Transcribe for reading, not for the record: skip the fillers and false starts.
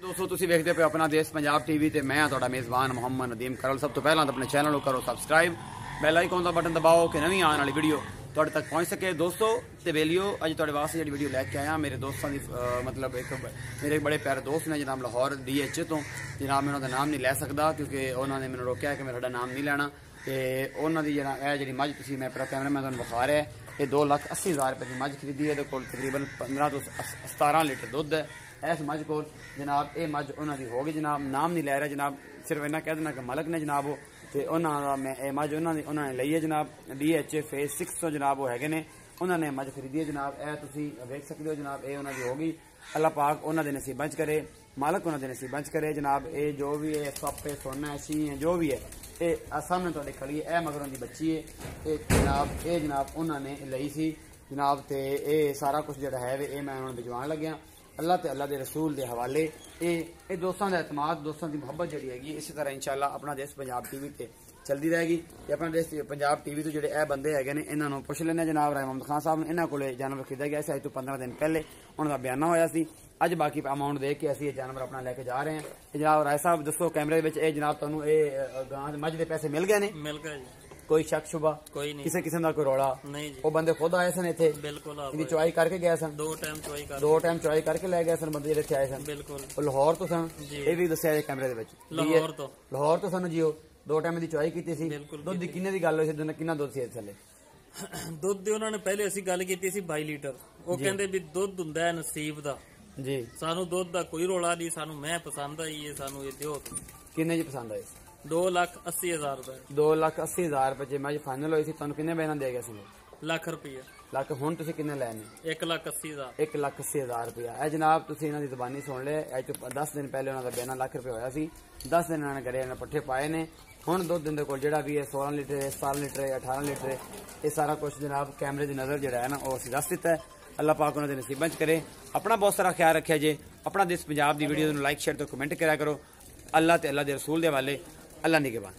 दोस्तों तुसीं वेखदे पे अपना देश पंजाब टीवी ते मैं तुहाडा मेज़बान मुहम्मद नदीम करल। सब तो पहला तो अपने चैनल को करो सबसक्राइब, बैल आइकन का बटन दबाओ कि नवीं आने वाली वीडियो तुहाडे तक पहुँच सके। दोस्तों ते वेलियो अज तुहाडे वास्ते जी वीडियो लैके आया मेरे दोस्तों की मतलब एक मेरे बड़े प्यारे दोस्त ने जनाब लाहौर DH तो जनाब मैं उन्होंने नाम नहीं लै सकता क्योंकि उन्होंने मैंने रोकया कि मेरा नाम नहीं लैना। तो उन्होंने जी मझ तुसीं मैं पूरा कैमरा मैं तुहानूं विखा रहा है, ये 2,80,000 रुपये की मझ खरीदी है। तकरीबन 15 तो 17 लीटर दुध है इस मझ को जनाब। ये मझ उन्होंने होगी जनाब, नाम नहीं लै रहा जनाब, सिर्फ इन्ना कह देना कि मलक ने जनाब वो तो उन्होंने मझ उन्होंने ली है जनाब DH फेज 6 तो जनाब वो है ने उन्होंने मझ खरीदी है जनाब। यह तुम वेख सकते हो जनाब, ये उन्होंने होगी। अल्लाह पाक उन्होंने नसीबां च करे, मालक उन्होंने नसीबां च करे जनाब। ये जो भी है सप है सोना है सी है जो भी है ये सामने तुहाडे खड़ी है, यह मगर उनकी बच्ची है जनाब। ये जनाब उन्होंने लई सी जनाब। तो ये सारा कुछ जो है ये मैं उन्होंने भिजवान लग्या अल्लाह ते अल्लाह के रसूल के हवाले। ये दोस्तों का एतमाद दोस्तों की मुहब्बत जी हैगी इसी तरह इंशाअल्लाह अपना देश पंजाब TV ते चलती रहेगी। अपना देश पंजाब TV तो जोड़े ए बंदे है ने इन्होंने पुछ लेने जनाब राय मोहम्मद खान साहब ने इन्होंने को जानवर खरीदा गया अज तो 15 दिन पहले उनका बयाना होया सी। अज बाकी अमाउंट दे के असी जानवर अपना लैके जा रहे हैं। जनाब राय साहब दसो कैमरे में जनाब तुहानूं गां मझ के पैसे मिल गए ने? मिल गए जी। कोई शक शुबा कोई नहीं, किसी किस्म का कोई रौला नहीं जी। वो बंदे खुद आए सन इत्थे? बिल्कुल इनकी चुआई करके गए सन? 2 टाइम चुआई कर 2 टाइम चुआई करके ले गए सन बंदे जिहड़े आए सन? बिल्कुल। वो लाहौर तो सन जी। ये भी दस्सिया जे कैमरे दे विच लाहौर तो सन जी। 2 टाइम की चुआई की सी। दुध किन्ने दी गल होई सी? किन्ना दुध सी थल्ले? दुध दी उन्होंने पहले असी गल कीती सी 22 लीटर। वो कहंदे भी दुध हुंदा है नसीब दा जी, सानू दुध दा कोई रौला नहीं, सानू मैं पसंद आई है, सानू ये दियो। किन्ने जी पसंद आए? 2,80,000 रुपए। 2,80,000 रुपए जे मैं फाइनल होई सी तुहानूं किन्ने बयान दे गए सी? लाख रुपया। लाख हुण तुसीं किन्ने लैने? 1,80,000। 1,80,000 रुपया। ए जनाब तुसीं इन्हां दी ज़बानी सुन ले, अज तो 10 दिन पहले उन्हां दा बयाना लाख रुपया होया सी। 10 दिन इन्हां ने घरे पट्ठे पाए ने। हुण दुध इहदे कोल जिहड़ा भी है 16 लीटर 17 लीटर 18 लीटर ये सारा कुछ जनाब कैमरे की नज़र जिहड़ा है ना वो असीं दस दित्ता है। अल्लाह पाक उन्होंने नसीबां च करे। अपना बहुत सारा ख्याल रखिया जे। अपना देश पंजाब की वीडियो लाइक शेयर तो कमेंट करा करो। अल्लाह ते अल्लाह के रसूल के हवाले। अल्लाह निगहबान।